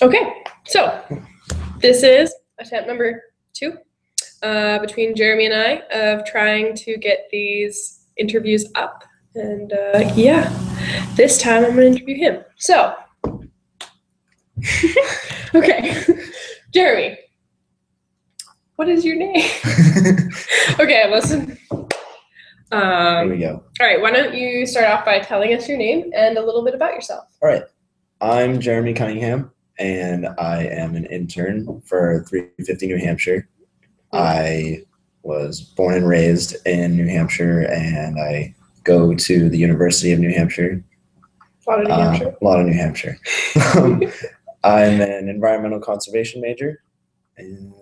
Okay, so this is attempt number 2 between Jeremy and I of trying to get these interviews up. And yeah, this time I'm going to interview him. So, okay, Jeremy, what is your name? Okay, listen. Here we go. All right, why don't you start off by telling us your name and a little bit about yourself? All right. I'm Jeremy Cunningham, and I am an intern for 350 New Hampshire. I was born and raised in New Hampshire, and I go to the University of New Hampshire. A lot of New Hampshire. A lot of New Hampshire. I'm an environmental conservation major, and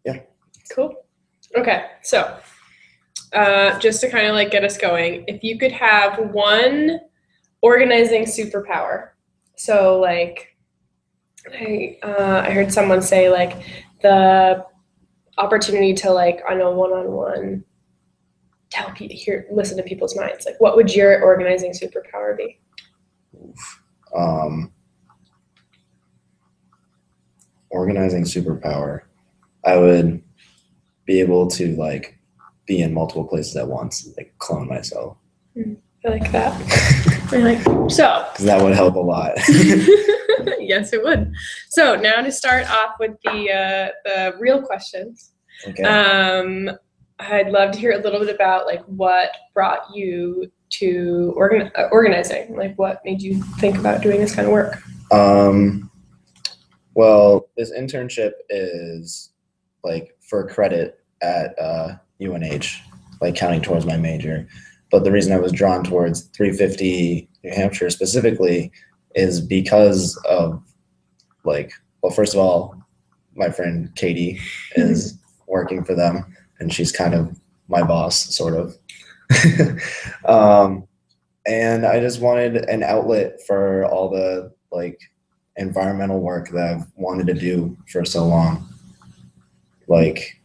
yeah. Cool. Okay, so just to kind of like get us going, if you could have one organizing superpower, so like I heard someone say like the opportunity to like on a one-on-one tell people, listen to people's minds, like what would your organizing superpower be? Organizing superpower, I would be able to like be in multiple places at once, like clone myself. I like that. I like so. Because that would help a lot. Yes, it would. So now to start off with the real questions. Okay. I'd love to hear a little bit about like what brought you to organizing. Like what made you think about doing this kind of work? Well, this internship is like for credit at UNH, like counting towards my major. But the reason I was drawn towards 350 New Hampshire specifically is because of like, well, first of all, my friend Katie is working for them, and she's kind of my boss, sort of. And I just wanted an outlet for all the like environmental work that I've wanted to do for so long. Like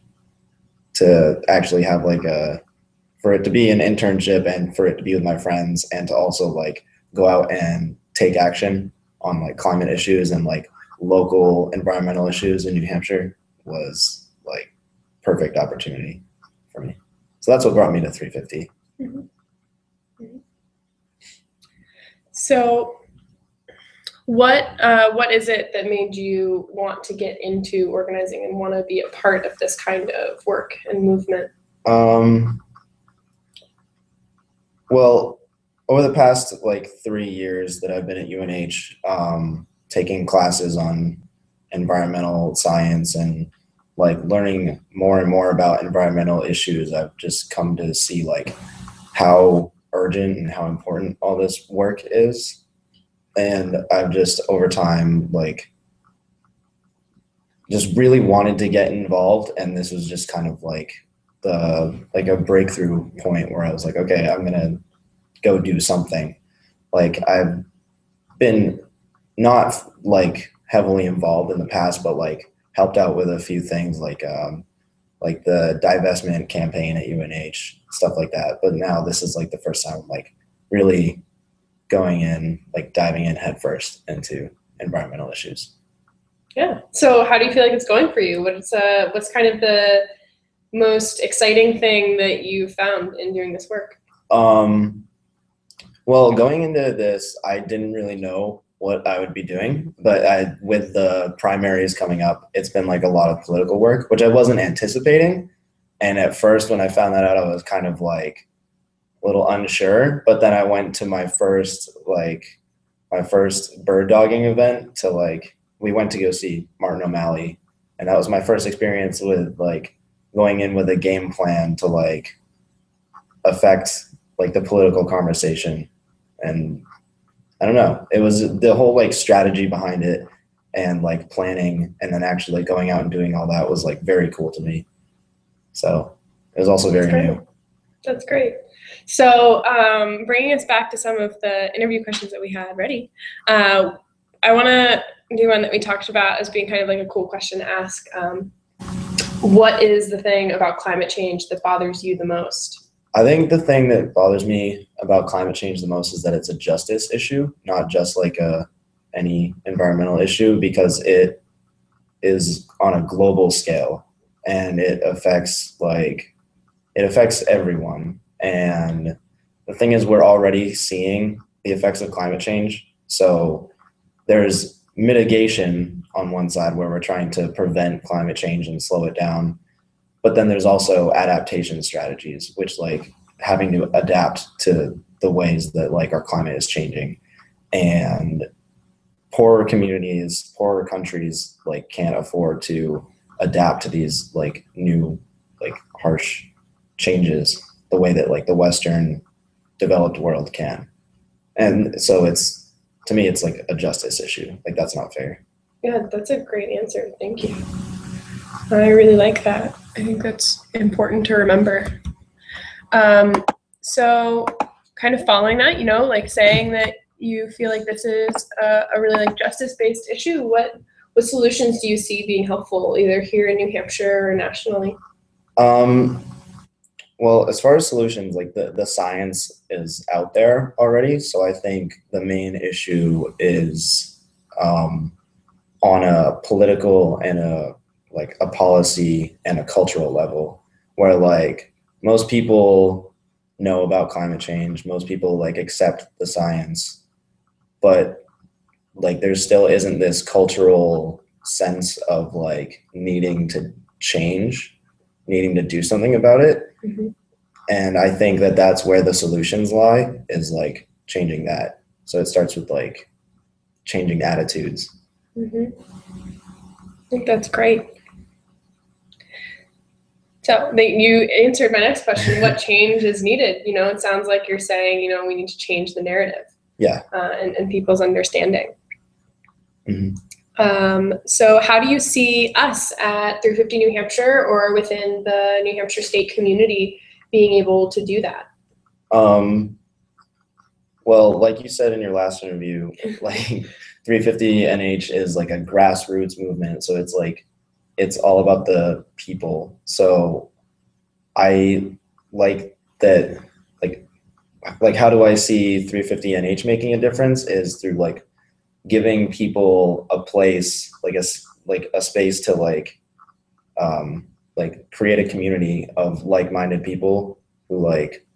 to actually have like for it to be an internship and for it to be with my friends and to also like go out and take action on like climate issues and like local environmental issues in New Hampshire was like perfect opportunity for me. So that's what brought me to 350. Mm-hmm. Mm-hmm. So what is it that made you want to get into organizing and want to be a part of this kind of work and movement? Well, over the past like 3 years that I've been at UNH, taking classes on environmental science and like learning more and more about environmental issues, I've just come to see like how urgent and how important all this work is. And I've just over time like just really wanted to get involved, and this was just kind of like a breakthrough point where I was like, okay, I'm gonna go do something. Like I've been not like heavily involved in the past, but like helped out with a few things like the divestment campaign at UNH, stuff like that. But now this is like the first time I'm like really going in, like diving in head first into environmental issues. Yeah. So how do you feel like it's going for you? What's kind of the most exciting thing that you found in doing this work? Well, going into this, I didn't really know what I would be doing, but with the primaries coming up, it's been like a lot of political work, which I wasn't anticipating. And at first, when I found that out, I was kind of like a little unsure. But then I went to my first bird dogging event to like, we went to go see Martin O'Malley. And that was my first experience with like going in with a game plan to like affect like the political conversation. And I don't know, it was the whole like strategy behind it and like planning and then actually like going out and doing all that was like very cool to me. So it was also very new. That's great. So bringing us back to some of the interview questions that we had ready, I want to do one that we talked about as being kind of like a cool question to ask. What is the thing about climate change that bothers you the most? I think the thing that bothers me about climate change the most is that it's a justice issue, not just like an any environmental issue because it is on a global scale and it affects everyone. And the thing is, we're already seeing the effects of climate change. So there's mitigation on one side where we're trying to prevent climate change and slow it down. But then there's also adaptation strategies, which like having to adapt to the ways that like our climate is changing. And poorer communities, poorer countries like can't afford to adapt to these like new like harsh changes the way that like the Western developed world can. And so it's, to me, it's like a justice issue. Like that's not fair. Yeah, that's a great answer. Thank you. I really like that. I think that's important to remember. So kind of following that, like saying that you feel like this is a really like justice-based issue, what solutions do you see being helpful either here in New Hampshire or nationally? Well, as far as solutions, like the science is out there already. So I think the main issue is on a political and a policy and a cultural level, where like most people know about climate change, most people like accept the science, but like there still isn't this cultural sense of like needing to change, needing to do something about it. Mm-hmm. And I think that that's where the solutions lie, is like changing that. So it starts with like changing attitudes. Mm-hmm. I think that's great. So you answered my next question. What change is needed? It sounds like you're saying, we need to change the narrative. Yeah. And people's understanding. Mm-hmm. So how do you see us at 350 New Hampshire or within the New Hampshire state community being able to do that? Well, like you said in your last interview, like 350 NH is like a grassroots movement. So it's like, it's all about the people. So I like that, like how do I see 350 NH making a difference is through like giving people a place, like a space to like create a community of like-minded people who like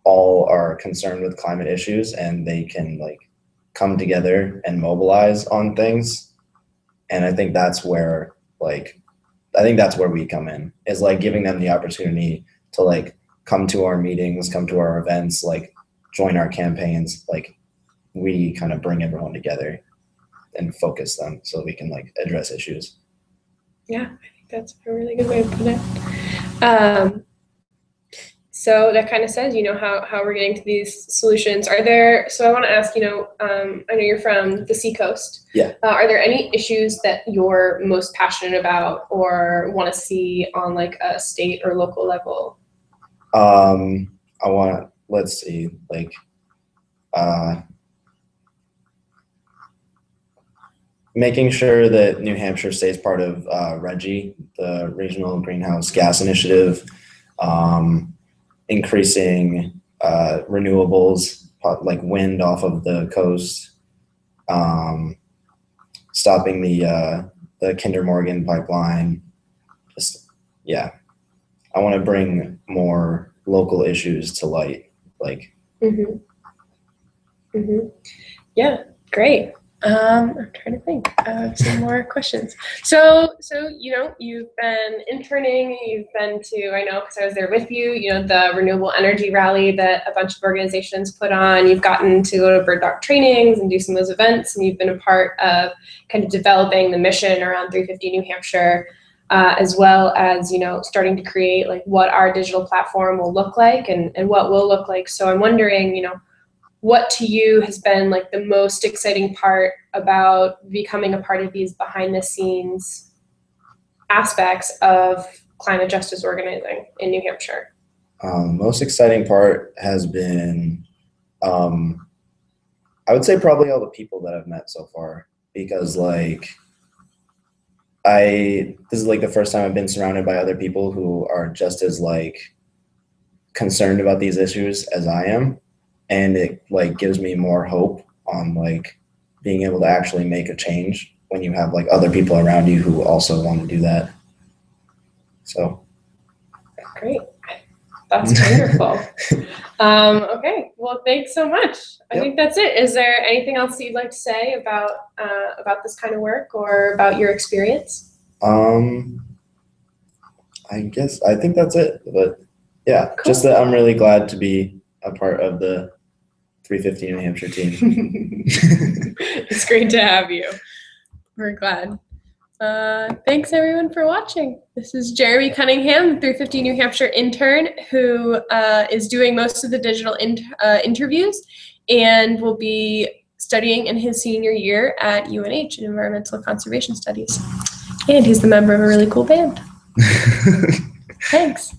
all are concerned with climate issues, and they can like come together and mobilize on things. And I think that's where we come in, is like giving them the opportunity to like come to our meetings, come to our events, like join our campaigns. Like we kind of bring everyone together and focus them so we can like address issues. Yeah, I think that's a really good way to put it. So that kind of says, how we're getting to these solutions. So I want to ask, I know you're from the Seacoast. Yeah. Are there any issues that you're most passionate about or want to see on like a state or local level? Let's see, like, making sure that New Hampshire stays part of RGGI, the Regional Greenhouse Gas Initiative, increasing renewables like wind off of the coast, stopping the Kinder Morgan pipeline. I want to bring more local issues to light. Like, Yeah, great. I'm trying to think of some more questions. So you've been interning, you've been to, I know because I was there with you, the renewable energy rally that a bunch of organizations put on. You've gotten to go to bird dog trainings and do some of those events, and you've been a part of kind of developing the mission around 350 New Hampshire, as well as, starting to create like what our digital platform will look like and what will look like. So I'm wondering, what to you has been like the most exciting part about becoming a part of these behind the scenes aspects of climate justice organizing in New Hampshire? Most exciting part has been, I would say probably all the people that I've met so far, because like this is like the first time I've been surrounded by other people who are just as like concerned about these issues as I am. And it like gives me more hope on like being able to actually make a change when you have like other people around you who also want to do that. So Great. That's wonderful. Okay. Well, thanks so much. I Yep. think that's it. Is there anything else that you'd like to say about this kind of work or about your experience? I think that's it. But yeah, Cool. just that I'm really glad to be a part of the 350 New Hampshire team. It's great to have you. We're glad. Thanks everyone for watching. This is Jeremy Cunningham, 350 New Hampshire intern, who is doing most of the digital interviews and will be studying in his senior year at UNH in Environmental Conservation Studies. And he's the member of a really cool band. Thanks.